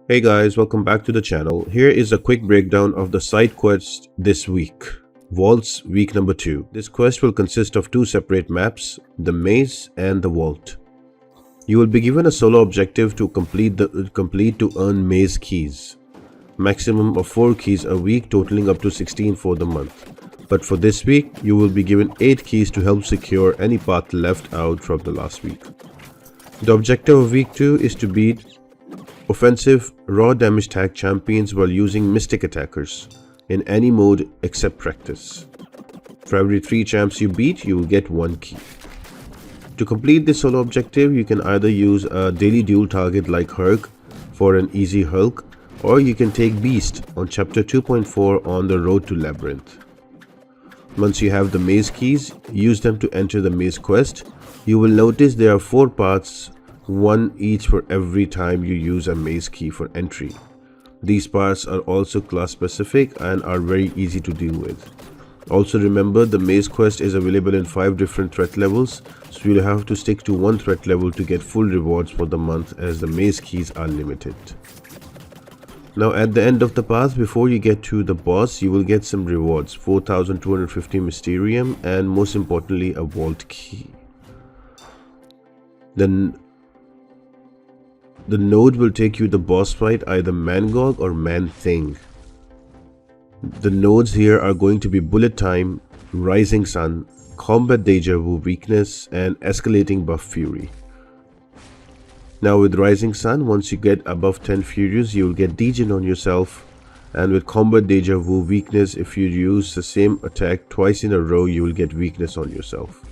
Hey guys, welcome back to the channel. Here is a quick breakdown of the side quest this week. Vaults week number 2. This quest will consist of two separate maps, the maze and the vault. You will be given a solo objective to complete to earn maze keys. Maximum of 4 keys a week, totaling up to 16 for the month. But for this week, you will be given 8 keys to help secure any path left out from the last week. The objective of week 2 is to beat offensive raw damage tag champions while using mystic attackers in any mode except practice. For every 3 champs you beat, you will get 1 key. To complete this solo objective, you can either use a daily duel target like Hulk for an easy Hulk, or you can take Beast on chapter 2.4 on the road to Labyrinth. Once you have the maze keys, use them to enter the maze quest. You will notice there are 4 paths, one each for every time you use a maze key for entry. These paths are also class specific and are very easy to deal with. Also remember, the maze quest is available in 5 different threat levels, so you'll have to stick to one threat level to get full rewards for the month, as the maze keys are limited. Now at the end of the path, before you get to the boss, you will get some rewards: 4250 Mysterium and most importantly a vault key. Then the node will take you the boss fight, either Mangog or Man-Thing. The nodes here are going to be Bullet Time, Rising Sun, Combat Deja Vu Weakness, and Escalating Buff Fury. Now with Rising Sun, once you get above 10 Furious, you will get Degen on yourself, and with Combat Deja Vu Weakness, if you use the same attack twice in a row, you will get weakness on yourself.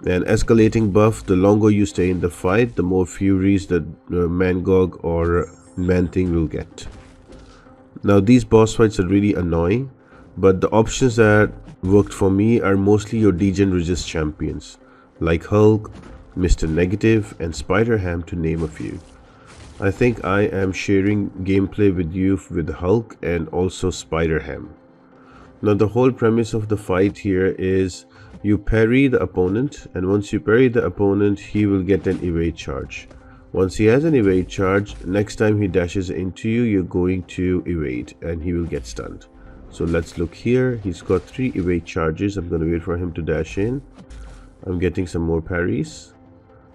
And Escalating Buff, the longer you stay in the fight, the more Furies that Mangog or Man-Thing will get. Now these boss fights are really annoying, but the options that worked for me are mostly your degen resist champions, like Hulk, Mr. Negative, and Spider-Ham, to name a few. I think I am sharing gameplay with you with Hulk and also Spider-Ham. Now the whole premise of the fight here is you parry the opponent, and once you parry the opponent, he will get an evade charge. Once he has an evade charge, next time he dashes into you, you're going to evade and he will get stunned. So let's look here. He's got 3 evade charges. I'm going to wait for him to dash in. I'm getting some more parries.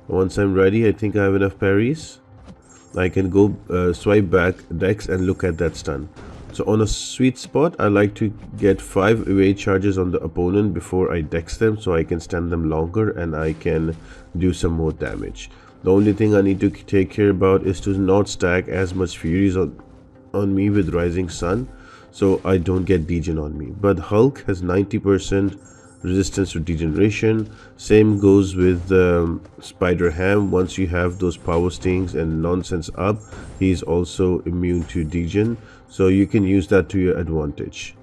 Once I'm ready, I think I have enough parries. I can go swipe back Dex and look at that stun. So on a sweet spot, I like to get 5 evade charges on the opponent before I Dex them, so I can stun them longer and I can do some more damage. The only thing I need to take care about is to not stack as much Furies on me with Rising Sun, so I don't get degen on me. But Hulk has 90% resistance to degeneration. Same goes with Spider-Ham. Once you have those power stings and nonsense up, he's also immune to degen, so you can use that to your advantage.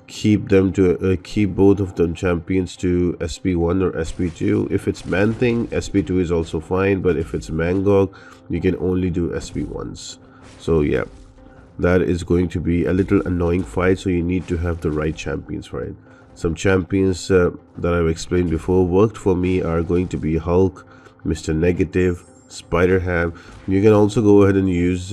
Keep both of them champions to SP1 or SP2. If it's Man-Thing, SP2 is also fine, but if it's Mangog, you can only do SP1s. So yeah, that is going to be a little annoying fight, so you need to have the right champions for it. Some champions that I've explained before worked for me are going to be Hulk, Mr. Negative, Spider-Ham. You can also go ahead and use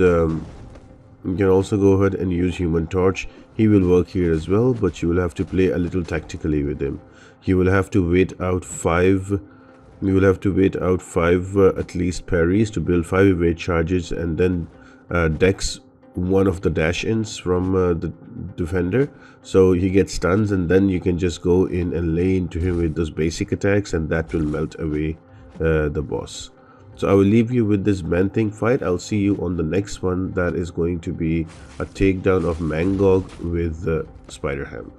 Human Torch. He will work here as well, but you will have to play a little tactically with him. You will have to wait out 5 at least parries to build 5 evade charges, and then Dex one of the dash-ins from the defender, so he gets stuns, and then you can just go in and lay into him with those basic attacks, and that will melt away the boss. So I will leave you with this Man-Thing fight. I'll see you on the next one. That is going to be a takedown of Mangog with Spider-Ham.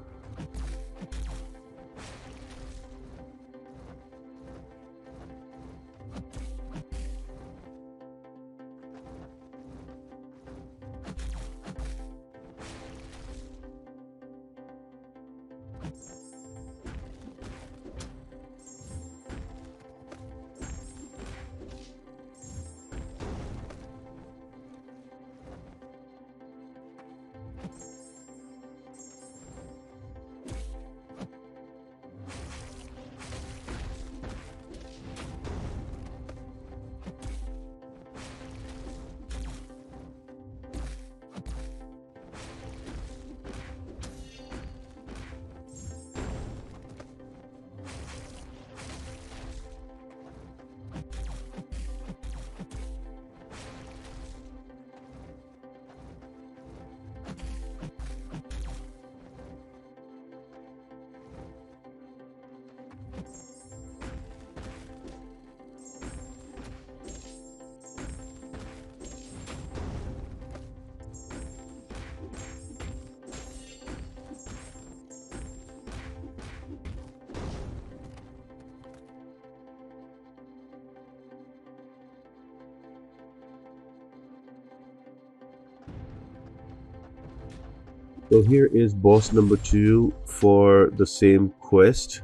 So here is boss number 2 for the same quest,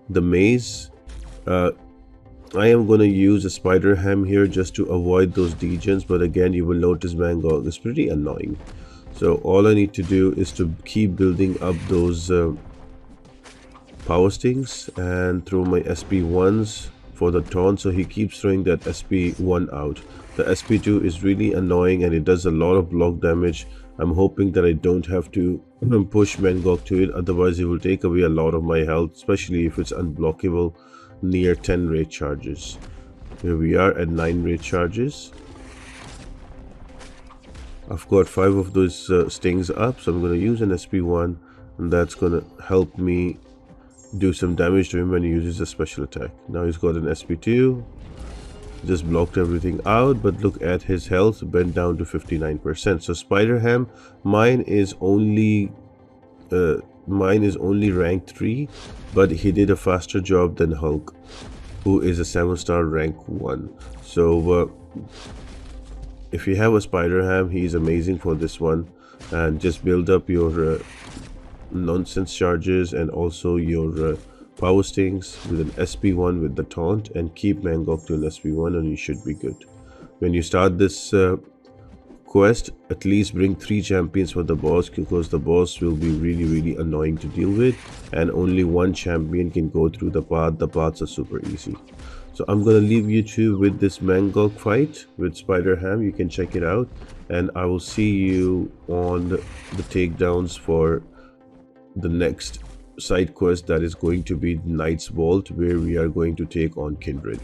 the maze. Uh, I am going to use a spider ham here just to avoid those degens, but again you will notice Bangkok is pretty annoying. So all I need to do is to keep building up those power stings and throw my SP1s for the taunt, so he keeps throwing that SP1 out. The SP2 is really annoying and it does a lot of block damage. I'm hoping that I don't have to push Mangok to it, otherwise it will take away a lot of my health, especially if it's unblockable near 10 rate charges. Here we are at 9 rate charges. I've got 5 of those stings up, so I'm going to use an SP1 and that's going to help me do some damage to him when he uses a special attack. Now he's got an SP2, just blocked everything out, but look at his health bent down to 59%. So Spider Ham, mine is only rank 3, but he did a faster job than Hulk, who is a 7-star rank 1. So if you have a Spider Ham, he's amazing for this one. And just build up your nonsense charges and also your power stings with an SP1 with the taunt, and keep Mangok to an SP1 and you should be good. When you start this quest, at least bring 3 champions for the boss, because the boss will be really annoying to deal with and only 1 champion can go through the path. The paths are super easy. So I'm gonna leave you two with this Mangok fight with Spider Ham. You can check it out and I will see you on the takedowns for the next side quest, that is going to be Knight's Vault, where we are going to take on Kindred.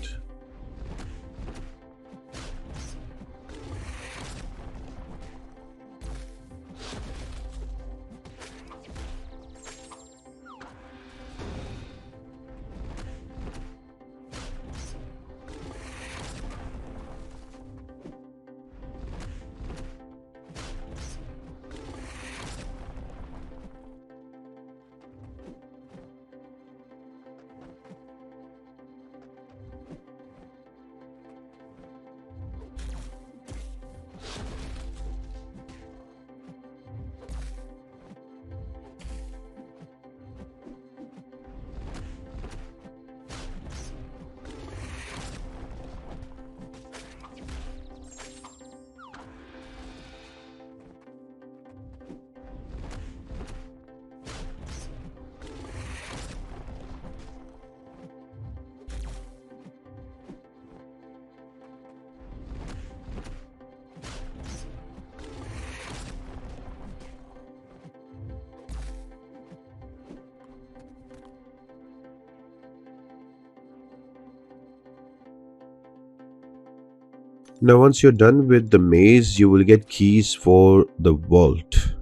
Now once you're done with the maze, you will get keys for the vault.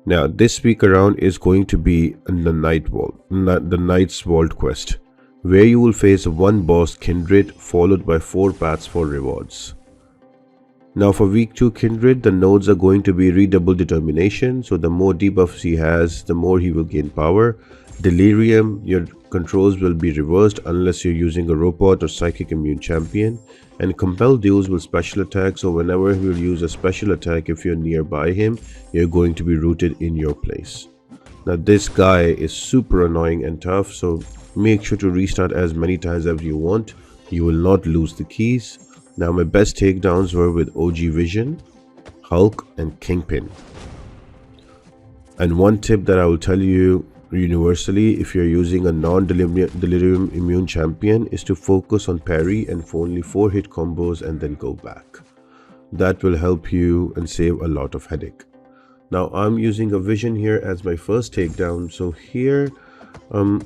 Now this week around is going to be the Knight's Vault quest, where you will face one boss Kindred followed by 4 paths for rewards. Now for week 2 Kindred, the nodes are going to be redoubled determination, so the more debuffs he has, the more he will gain power. Delirium, your controls will be reversed unless you're using a robot or psychic immune champion. And compel duels will special attack, so whenever he will use a special attack, if you're nearby him, you're going to be rooted in your place. Now this guy is super annoying and tough, so make sure to restart as many times as you want. You will not lose the keys. Now my best takedowns were with OG Vision, Hulk and Kingpin. And one tip that I will tell you universally, if you're using a non-delirium immune champion, is to focus on parry and for only 4 hit combos and then go back. That will help you and save a lot of headache. Now I'm using a Vision here as my first takedown, so here I'm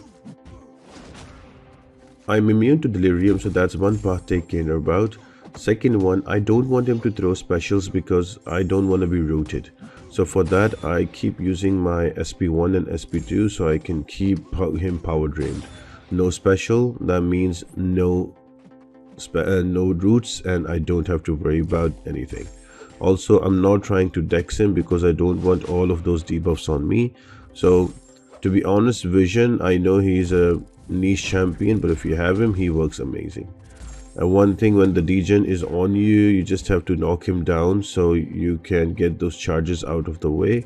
immune to delirium, so that's one path take care about. Second one, I don't want him to throw specials because I don't want to be rooted. So for that, I keep using my SP1 and SP2 so I can keep him power drained. No special, that means no roots, and I don't have to worry about anything. Also, I'm not trying to dex him because I don't want all of those debuffs on me. So to be honest, Vision, I know he's a niche champion, but if you have him, he works amazing. And one thing, when the degen is on you, you just have to knock him down so you can get those charges out of the way.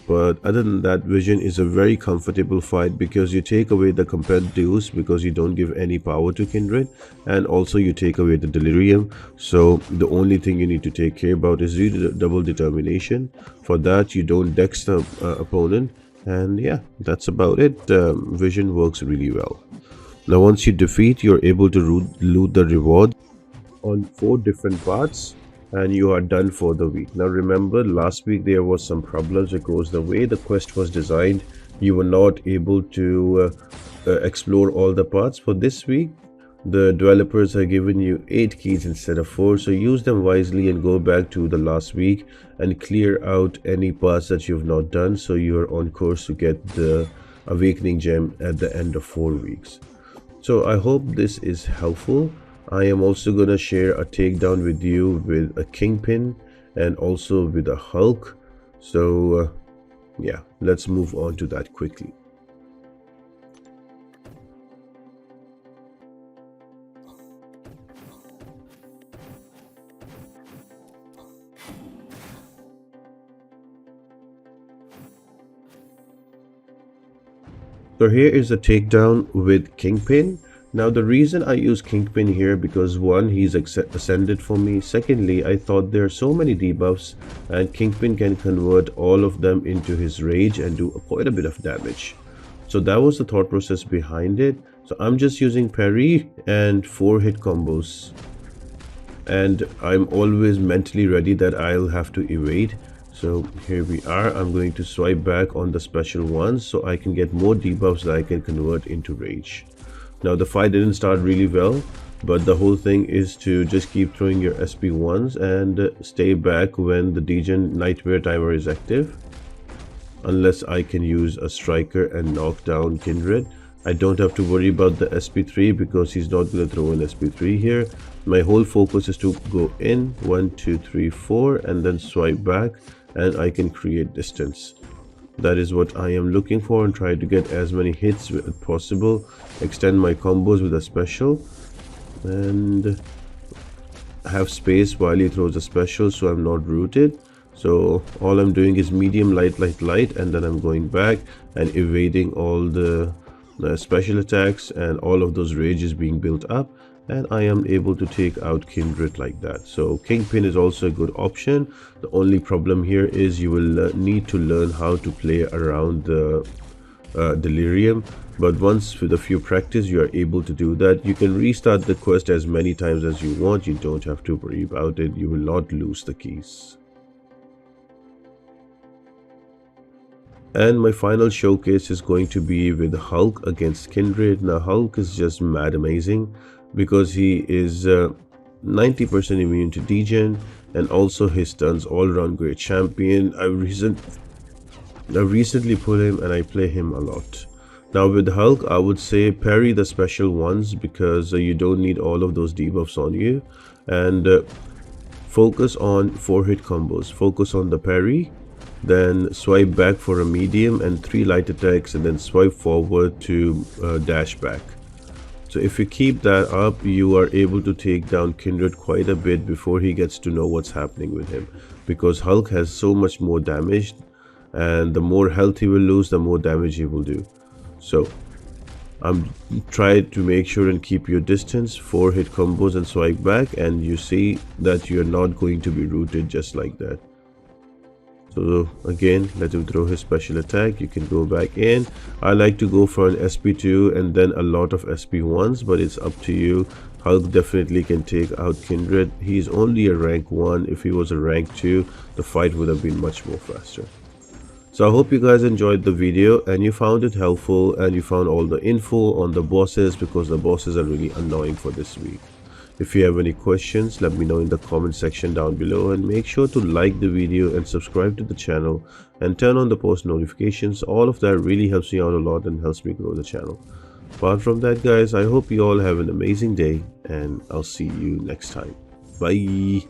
But other than that, Vision is a very comfortable fight because you take away the competitive because you don't give any power to Kindred, and also you take away the Delirium. So the only thing you need to take care about is double determination. For that, you don't dex the opponent, and yeah, that's about it. Vision works really well. Now once you defeat, you're able to loot the reward on 4 different parts, and you are done for the week. Now remember, last week there was some problems because the way the quest was designed, you were not able to explore all the parts. For this week, the developers are giving you 8 keys instead of 4, so use them wisely and go back to the last week and clear out any parts that you've not done, so you're on course to get the awakening gem at the end of 4 weeks. So I hope this is helpful. I am also gonna share a takedown with you with a Kingpin and also with a Hulk. So yeah, let's move on to that quickly. So here is a takedown with Kingpin. Now the reason I use Kingpin here, because one, he's ascended for me. Secondly, I thought there are so many debuffs and Kingpin can convert all of them into his rage and do quite a bit of damage. So that was the thought process behind it. So I'm just using parry and 4 hit combos. And I'm always mentally ready that I'll have to evade. So here we are. I'm going to swipe back on the special ones so I can get more debuffs that I can convert into rage. Now the fight didn't start really well, but the whole thing is to just keep throwing your SP1s and stay back when the degen nightmare timer is active. Unless I can use a striker and knock down Kindred, I don't have to worry about the SP3 because he's not going to throw an SP3 here. My whole focus is to go in 1 2 3 4 and then swipe back, and I can create distance. That is what I am looking for, and try to get as many hits as possible, extend my combos with a special, and have space while he throws a special so I'm not rooted. So all I'm doing is medium, light, light, light, and then I'm going back and evading all the special attacks, and all of those rages being built up, and I am able to take out Kindred like that. So Kingpin is also a good option. The only problem here is you will need to learn how to play around the Delirium, but once with a few practice you are able to do that. You can restart the quest as many times as you want. You don't have to worry about it. You will not lose the keys. And my final showcase is going to be with Hulk against Kindred. Now Hulk is just mad amazing because he is 90% immune to degen, and also his stuns all around great champion. I recently put him and I play him a lot. Now with Hulk, I would say parry the special ones because you don't need all of those debuffs on you, and focus on 4 hit combos. Focus on the parry, then swipe back for a medium and 3 light attacks, and then swipe forward to dash back. So if you keep that up, you are able to take down Kindred quite a bit before he gets to know what's happening with him, because Hulk has so much more damage, and the more health he will lose, the more damage he will do. So try to make sure and keep your distance, 4 hit combos and swipe back, and you see that you're not going to be rooted just like that. So again, let him throw his special attack. You can go back in. I like to go for an SP2 and then a lot of SP1s, but it's up to you. Hulk definitely can take out Kindred. He's only a rank 1. If he was a rank 2, the fight would have been much more faster. So I hope you guys enjoyed the video and you found it helpful, and you found all the info on the bosses, because the bosses are really annoying for this week. If you have any questions, let me know in the comment section down below, and make sure to like the video and subscribe to the channel and turn on the post notifications. All of that really helps me out a lot and helps me grow the channel. Apart from that, guys, I hope you all have an amazing day, and I'll see you next time. Bye.